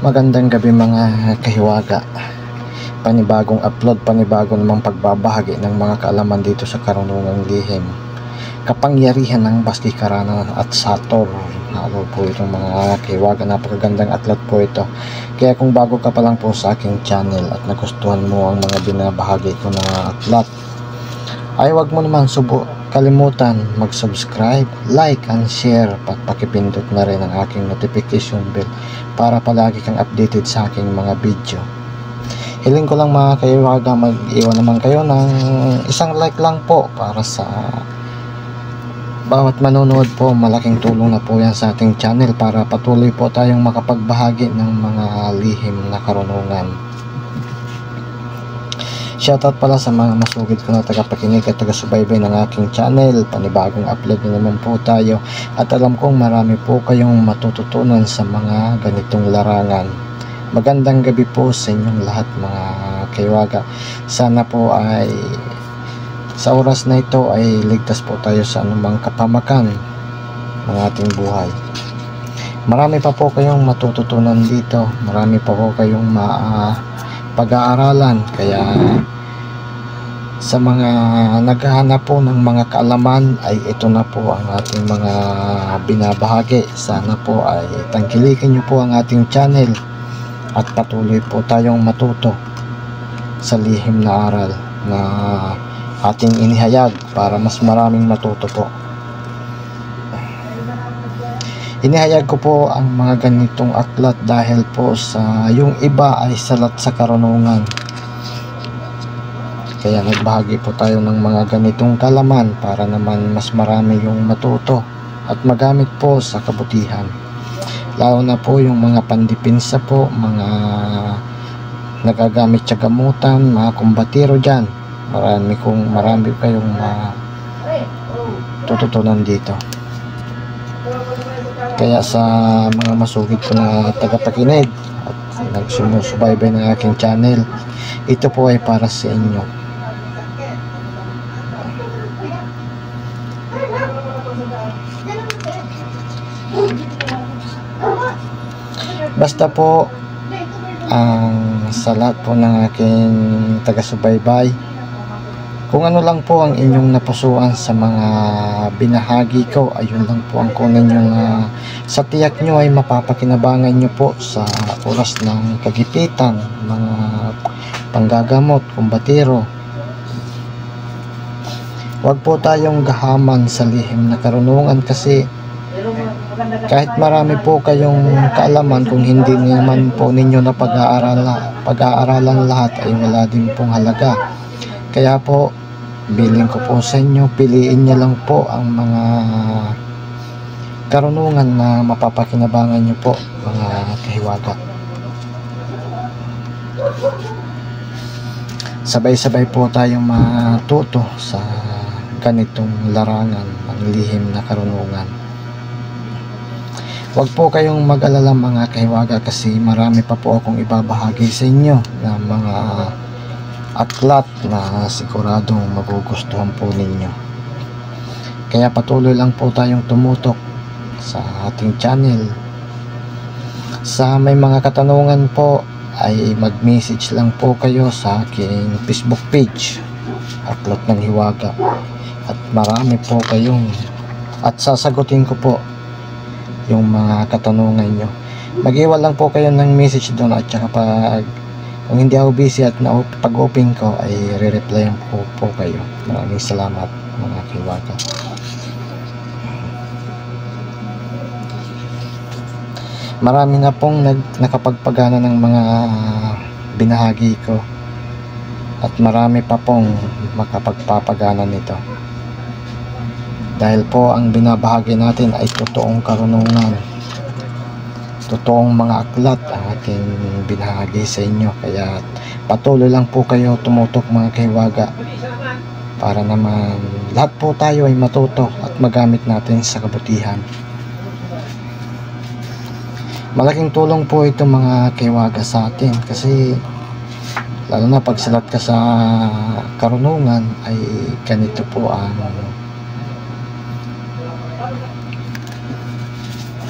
Magandang gabi mga kahiwaga. Panibagong upload, panibago namang pagbabahagi ng mga kaalaman dito sa karunungang lihim. Kapangyarihan ng Bastikarana at Sator. Halo po itong mga kahiwaga. Napakagandang upload po ito. Kaya kung bago ka pa lang po sa aking channel at nagustuhan mo ang mga binabahagi ko na upload, ay wag mo naman kalimutan mag-subscribe, like, and share, at pakipindot na rin ang aking notification bell para palagi kang updated sa aking mga video. Hiling ko lang mga kahiwaga, mag-iwan naman kayo ng isang like lang po para sa bawat manonood po. Malaking tulong na po yan sa ating channel para patuloy po tayong makapagbahagi ng mga lihim na karunungan. Shoutout pala sa mga masugid ko na tagapakinig at taga-subaybay ng aking channel. Panibagong upload na naman po tayo at alam kong marami po kayong matututunan sa mga ganitong larangan. Magandang gabi po sa inyong lahat mga kahiwaga. Sana po ay sa oras na ito ay ligtas po tayo sa anumang kapamakan ng ating buhay. Marami pa po kayong matututunan dito. Marami pa po kayong pag-aaralan, kaya sa mga naghahanap po ng mga kaalaman ay ito na po ang ating mga binabahagi. Sana po ay tangkilikin nyo po ang ating channel at patuloy po tayong matuto sa lihim na aral na ating inihayag para mas maraming matuto po. Inihayag ko po ang mga ganitong aklat dahil po sa yung iba ay salat sa karunungan. Kaya nagbahagi po tayo ng mga ganitong kalaman para naman mas marami yung matuto at magamit po sa kabutihan. Lalo na po yung mga pandipinsa po, mga nagagamit sa gamutan, mga kumbatiro dyan. Marami kayong matututunan dito. Kaya sa mga masugid ko na tagapakinig at nagsumusubaybay ng aking channel, ito po ay para sa inyo. Basta po ang sa lahat po ng aking taga-subaybay, kung ano lang po ang inyong napusuan sa mga binahagi ko, ayun lang po ang kunin yung sa tiyak nyo ay mapapakinabangan nyo po sa oras ng kagipitan, mga panggagamot, kumbatiro. Huwag po tayong gahaman sa lihim na karunungan kasi kahit marami po kayong kaalaman, kung hindi naman po ninyo na pag-aaralan lahat ay wala din pong halaga. Kaya po, biling ko po sa inyo, piliin niyo lang po ang mga karunungan na mapapakinabangan nyo po mga kahiwaga. Sabay-sabay po tayong matuto sa ganitong larangan ng lihim na karunungan. Huwag po kayong mag-alala mga kahiwaga kasi marami pa po akong ibabahagi sa inyo na mga aklat na siguradong magugustuhan po ninyo. Kaya patuloy lang po tayong tumutok sa ating channel. Sa may mga katanungan po ay mag-message lang po kayo sa aking Facebook page, Aklat ng Hiwaga, at marami po kayong at sasagutin ko po yung mga katanungan nyo. Mag-iwan lang po kayo ng message doon at saka kung hindi ako busy at pag-open ko ay re-replyan po kayo. Maraming salamat mga kahiwaga. Marami na pong nakapagpagana ng mga binahagi ko at marami pa pong makapagpapagana nito. Dahil po ang binabahagi natin ay totoong karunungan, totoong mga aklat ang ating binahagi sa inyo. Kaya patuloy lang po kayo tumutok mga kahiwaga para naman lahat po tayo ay matuto at magamit natin sa kabutihan. Malaking tulong po ito mga kahiwaga sa atin kasi lalo na pag salat ka sa karunungan ay ganito po ang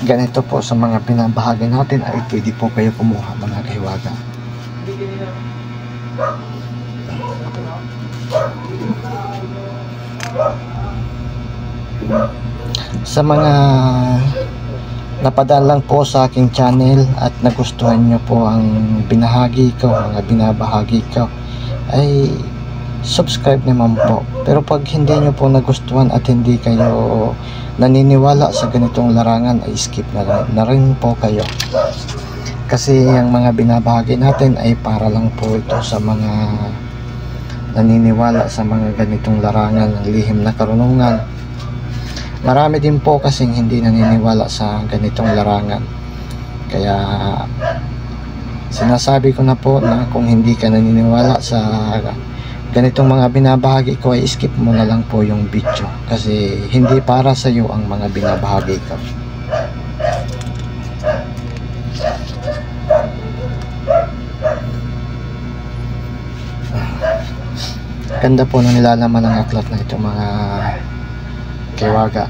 ganito po sa mga pinabahagi natin ay pwede po kayo kumuha mga kahiwaga. Sa mga napadaan lang po sa aking channel at nagustuhan nyo po ang binahagi ko, mga binabahagi ko, ay subscribe naman po. Pero pag hindi nyo po nagustuhan at hindi kayo naniniwala sa ganitong larangan, ay skip na rin po kayo. Kasi ang mga binabahagi natin ay para lang po ito sa mga naniniwala sa mga ganitong larangan ng lihim na karunungan. Marami din po kasing hindi naniniwala sa ganitong larangan. Kaya sinasabi ko na po na kung hindi ka naniniwala sa ganitong mga binabahagi ko, ay skip mo na lang po yung video. Kasi hindi para sa iyo ang mga binabahagi ko. Ganda po ng nilalaman ng aklat na ito mga kahiwaga.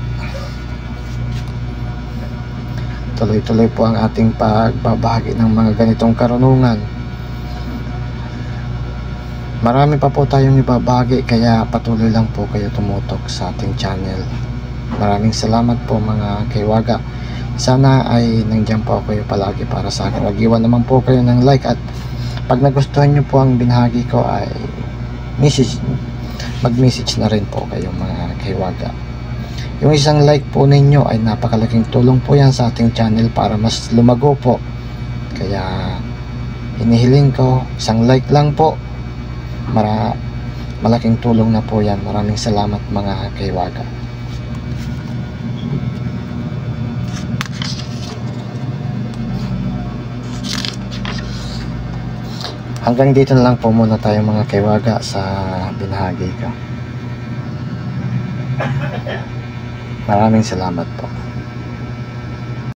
Tuloy-tuloy po ang ating pagbabahagi ng mga ganitong karunungan. Marami pa po tayong ibabahagi, kaya patuloy lang po kayo tumutok sa ating channel. Maraming salamat po mga kahiwaga. Sana ay nandiyan po kayo palagi para sa akin. Mag-iwan naman po kayo ng like, at pag nagustuhan nyo po ang binahagi ko ay mag-message na rin po kayo mga kahiwaga. Yung isang like po ninyo ay napakalaking tulong po yan sa ating channel para mas lumago po. Kaya inihiling ko, isang like lang po, malaking tulong na po yan. Maraming salamat mga kahiwaga. Hanggang dito na lang po muna tayo mga kahiwaga sa binahagi ko. Maraming salamat po.